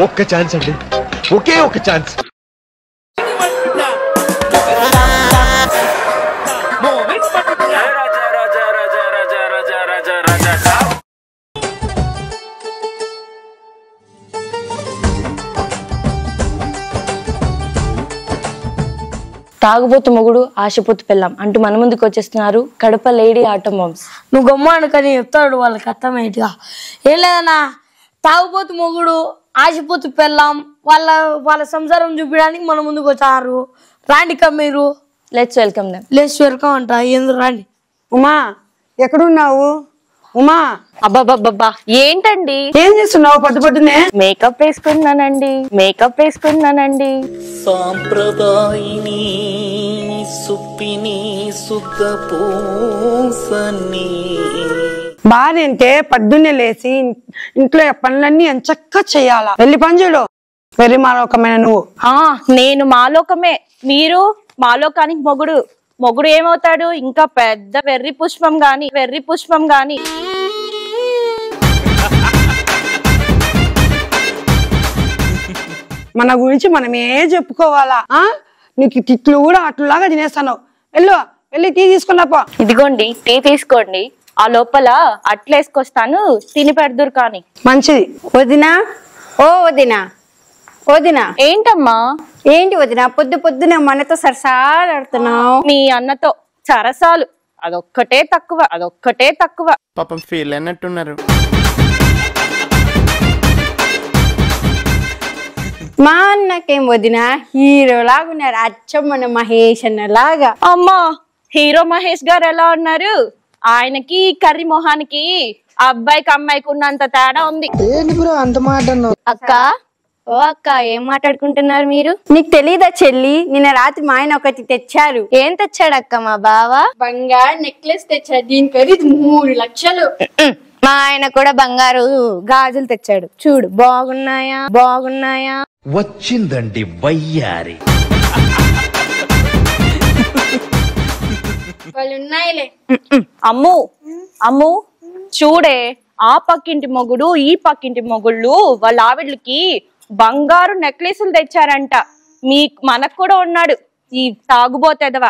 ఒక్క ఛాన్స్ అండి, ఒకే ఒక్క ఛాన్స్. తాగుబోతు మొగుడు ఆశపోతు పెళ్ళాం అంటూ మన ముందుకు వచ్చేస్తున్నారు కడప లేడీ ఆటోమొబైల్స్. నువ్వు గమ్మాను కానీ చెప్తాడు వాళ్ళకి అర్థమయ్యేట్టుగా. ఏం లేదన్నా, తాగుబోతు మొగుడు ఆశపోతు పెళ్ళాం వాళ్ళ సంసారం చూపించడానికి మన ముందుకు వచ్చారు. రాండి మీరు. Let's welcome them. Let's welcome అంట. ఎందుకు రండి. ఉమా ఎక్కడున్నావు? ఉమా అబ్బాబ్బా ఏంటండి ఏం చేస్తున్నావు పొద్దున్నే? మేకప్ వేసుకున్నానండి. సాంప్రదాయిని సుప్పిని సుఖ పూసని భార్య అంటే పొద్దున్నే లేచి ఇంట్లో పనులన్నీ ఎంచక్క చెయ్యాలా. వెళ్ళి పని చూడు. వెర్రి మాలోకమైన నువ్వు. నేను మాలోకమే, మీరు మాలోకానికి మొగుడు ఏమవుతాడు? ఇంకా పెద్ద వెర్రి పుష్పం గాని. మన గురించి మనమే చెప్పుకోవాలా? నీకు తిట్లు కూడా అట్లాగా తినేస్తాను. వెళ్ళి టీ తీసుకున్నాపో. ఇదిగోండి టీ తీసుకోండి. ఆ లోపల అట్లేసుకొస్తాను, తిని పెడదురు కానీ. మంచిది. వదినా, ఓ వదినా. ఏంటమ్మా? ఏంటి వదినా పొద్దున మనతో సరసాలాడుతున్నావు? మీ అన్నతో సరసాలు అదొక్కటే తక్కువ. పాపం ఫీల్ అన్నట్టున్నారు. మా అన్నకేం వదినా హీరో లాగా ఉన్నారు. అచ్చం మన మహేష్ అన్న లాగా. అమ్మా, హీరో మహేష్ గారు ఎలా ఉన్నారు? ఆయనకి కర్రీ మొహానికి అబ్బాయికి అమ్మాయికి ఉన్నంత తేడా ఉంది. అక్క ఏం మాట్లాడుకుంటున్నారు మీరు? నీకు తెలీదా చెల్లి? నిన్న రాత్రి మా ఆయన ఒకటి తెచ్చారు. ఏం తెచ్చాడక్క మా బావ? బంగారు నెక్లెస్ తెచ్చాడు. దీని ఖరీదు 3 లక్షలు. మా ఆయన కూడా బంగారు గాజులు తెచ్చాడు. చూడు బాగున్నాయా? వచ్చిందండి వయ్యారి. వాళ్ళు ఉన్నాయిలే. అమ్ము చూడే, ఆ పక్కింటి మొగుడు ఈ పక్కింటి మొగుళ్ళు వాళ్ళ ఆవిడ్లకి బంగారు నెక్లెస్లు తెచ్చారంట. మనకు కూడా ఉన్నాడు ఈ తాగుబోతెదవా.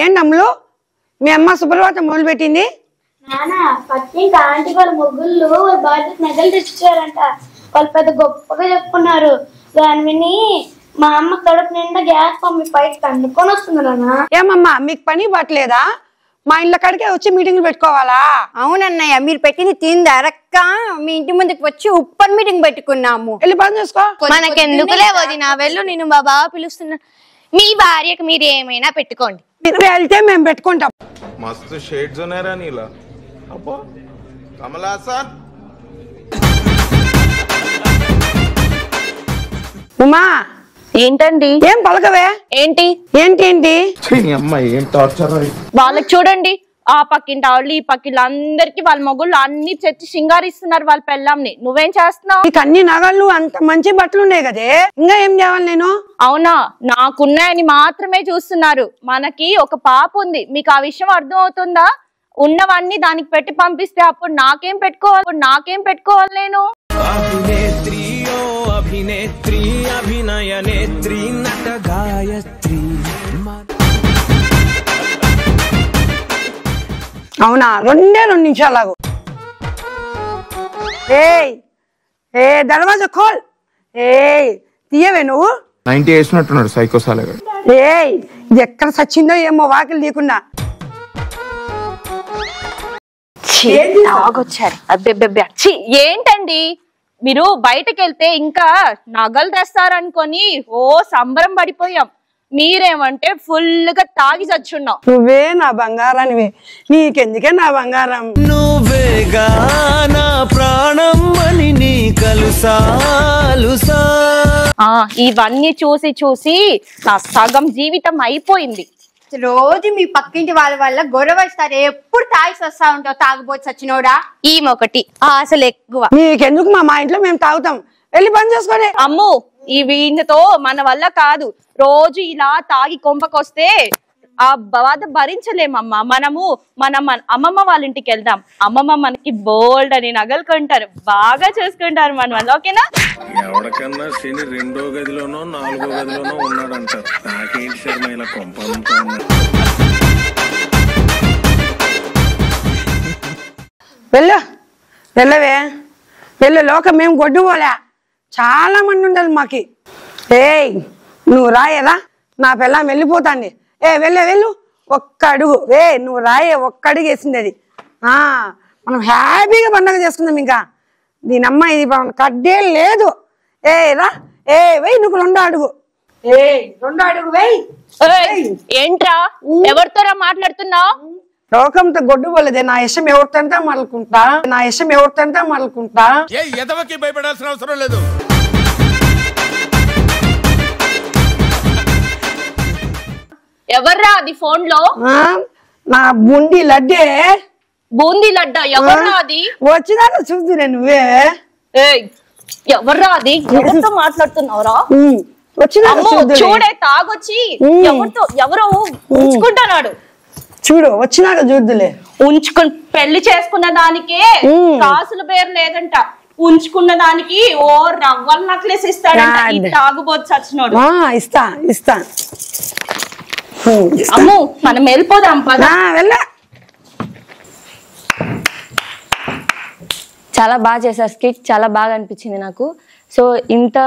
ఏంటమ్ములు, మీ అమ్మ సుప్రభాతం మొదలు పెట్టింది? పక్కింటి ఆంటీ వాళ్ళ మొగ్గుళ్ళు వాళ్ళ బాధ్యత నగలు తెచ్చారంట. వాళ్ళు పెద్ద గొప్పగా చెప్పుకున్నారు. దాని విని మా అమ్మ కడుపు నిండా గ్యాస్ పంపి పైకి తన్నుకొని వస్తుంది నాన్న. ఏమమ్మా మీకు పని పట్టలేదా? మా ఇళ్ళ కాడికే వచ్చి మీటింగ్లు పెట్టుకోవాలా? అవునన్నయ్య, మీరు పెట్టింది తింది అరక్క మీ ఇంటి ముందుకు వచ్చి ఉప్పని మీటింగ్ పెట్టుకున్నాము. వెళ్ళి పని చేసుకో. మనకెందుకులే వదినా, వెళ్ళు. నేను మా బావ పిలుస్తున్నా. మీ భార్యకు మీరు ఏమైనా పెట్టుకోండి. మీరు వెళ్తే మేము పెట్టుకుంటాం. మస్తు షేడ్స్ ఉన్నారా నీలా? అబ్బా కమలాసన్. ఉమా ఏంటండి? ఏం పలకవే? ఏంటి అమ్మాయి ఏం టార్చర్. వాళ్ళకి చూడండి, ఆ పక్కింటి వాళ్ళు ఈ పక్కింటి అందరికి వాళ్ళ మొగుళ్ళు అన్ని తెచ్చి సింగారిస్తున్నారు వాళ్ళ పెళ్ళాంని. నువ్వేం చేస్తున్నావు? నీకు అన్ని నగలు అంత మంచి బట్టలు ఉన్నాయి కదే, ఇంకా ఏం చేయాలి నేను? అవునా, నాకున్నాయని మాత్రమే చూస్తున్నారు. మనకి ఒక పాప ఉంది, మీకు ఆ విషయం అర్థం అవుతుందా? ఉన్నవన్నీ దానికి పెట్టి పంపిస్తే అప్పుడు నాకేం పెట్టుకోవాలి నేను? అభినేత్రి అభినయ నేత్రి నట గాయత్రి. అవునా, 2 నిమిషాలు. దర్వాజా ఖోల్. తీయవే నువ్వు. 90 వేసినట్టున్నాడు సైకోసాలగా. ఎక్కడ సచ్చిందో ఏమో వాకిలు లేకుండా. ఏంటండి మీరు? బయటకు వెళ్తే ఇంకా నగలు తెస్తారనుకొని సంబరం పడిపోయాం. మీరేమంటే ఫుల్ గా తాగి చచ్చున్నావు. నువ్వే నా బంగారానివే, నీకెందుకే నా బంగారం? నువ్వేగా నా ప్రాణం అని నీ కలుసా. ఇవన్నీ చూసి నా సగం జీవితం అయిపోయింది. రోజు మీ పక్కింటి వాళ్ళ వల్ల గొడవ ఇస్తారు. ఎప్పుడు తాగి వస్తా ఉంటావు తాగుబోతు సచ్చినోడా. ఈమె ఒకటి అసలు ఎక్కువ. నీకెందుకు? మా ఇంట్లో మేము తాగుతాం. వెళ్ళి పని చేసుకోండి. అమ్ము, వీళ్ళతో మన వల్ల కాదు. రోజు ఇలా తాగి కొంపకొస్తే ఆ బాధ భరించలేమమ్మా. మనం అమ్మమ్మ వాళ్ళ ఇంటికి వెళ్దాం. అమ్మమ్మ మనకి బోల్డ్ అని నగలు కొంటారు, బాగా చూసుకుంటారు మన వల్ల. ఓకేనా? ఎవరికన్నా శని 2వ గదిలోనో 4వ గదిలోనో ఉన్నాడంటారు. నాకేంటి శర్మ ఇలా కొంపంతా వెళ్ళవే వెళ్ళు. లోకం మేము గొడ్డుపోలే, చాలా మంది ఉండాలి మాకి. నువ్వు రాయేదా? నా పిల్లం వెళ్ళిపోతాండి. వెళ్ళు ఒక్క అడుగు. నువ్వు రాయే, ఒక్క అడుగు వేసింది అది. మనం హ్యాపీగా పండుగ చేసుకుందాం. ఇంకా దీనమ్మ ఇది కడ్డే లేదు. రా వెయ్యి, నువ్వు 2వ అడుగు. 2వ అడుగు వెయ్యి. ఏంట్రా ఎవరితో మాట్లాడుతున్నావు? లోకంతో గొడ్డు పోలేదే. నా ఇష్టం ఎవరితో మాట్లాడుకుంటా. ఎదవకి భయపడాల్సిన అవసరం లేదు. ఎవర్రా అది ఫోన్ లో? నా బూందీ లడ్డే. బూందీ లడ్డా? ఎవర్రా అది? వచ్చినాక చూద్దురే నువ్వే. ఎవర్రా అది? ఎవరితో మాట్లాడుతున్నావురా? చూడే తాగొచ్చి ఎవరో ఉంచుకుంటున్నాడు. చూడు వచ్చినాక చూద్దులే. ఉంచుకుని పెళ్లి చేసుకున్న దానికే కాసుల పేరు లేదంట, ఉంచుకున్న దానికి ఓ రవ్వల నక్లెస్ ఇస్తాడంట. తాగుబోతు చచ్చినోడు. ఇస్తా. అమ్ము మనం వెళ్ళిపోదాం పదా. చాలా బాగా చేశారు స్కిట్, చాలా బాగా అనిపించింది నాకు. సో ఇంత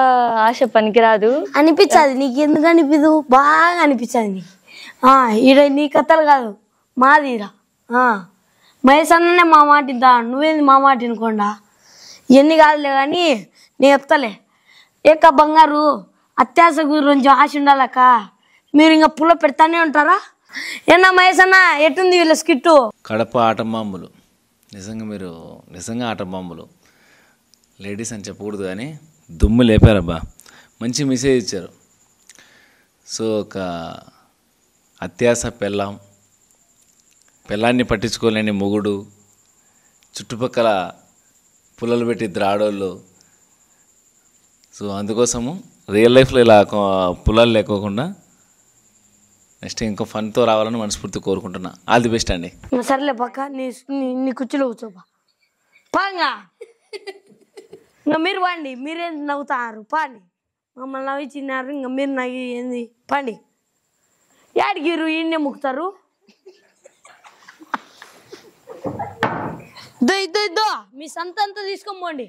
ఆశ పనికిరాదు అనిపించదు. నీకు ఎందుకు అనిపించదు? బాగా అనిపించదు. ఈడ నీ కథలు కాదు, మాదిరా. మహేష్ అన్ననే మా మాట ఇంత, నువ్వేంది మా మాట వినకుండా. ఇవన్నీ కాదులే కానీ నేను చెప్తాలే. ఏక బంగారు అత్యాశ గురించి ఆశ ఉండాలక్క. మీరు ఇంకా పుల్ల పెడతానే ఉంటారా? ఏనా మహేష్ అన్న, ఎట్టుంది వీళ్ళ స్కిట్టు? కడప ఆటంబాంబులు నిజంగా ఆటంబాంబులు. లేడీస్ అని చెప్పకూడదు కానీ దుమ్ము లేపారబ్బా. మంచి మెసేజ్ ఇచ్చారు. సో ఒక అత్యాశ పెళ్ళాన్ని పట్టించుకోలేని మొగుడు, చుట్టుపక్కల పుల్లలు పెట్టి ఆడోళ్ళు. సో అందుకోసము రియల్ లైఫ్లో ఇలా పుల్లలు లేకోకుండా నెక్స్ట్ ఇంకో ఫన్తో రావాలని మనస్ఫూర్తి కోరుకుంటున్నా. ఆల్ ది బెస్ట్ అండి. సర్లే పక్క నీ కుర్చీలో కూర్చోపా. పాంగా ఇంకా మీరు పండి. మీరేం నవ్వుతారు? పాండి. మమ్మల్ని నవ్విచ్చినారు, ఇంకా మీరు నవ్వి ఏంది? పండి. యాడిగిరు ఈయన్నే ముక్కుతారు. మీ సంతంతా తీసుకోమండి.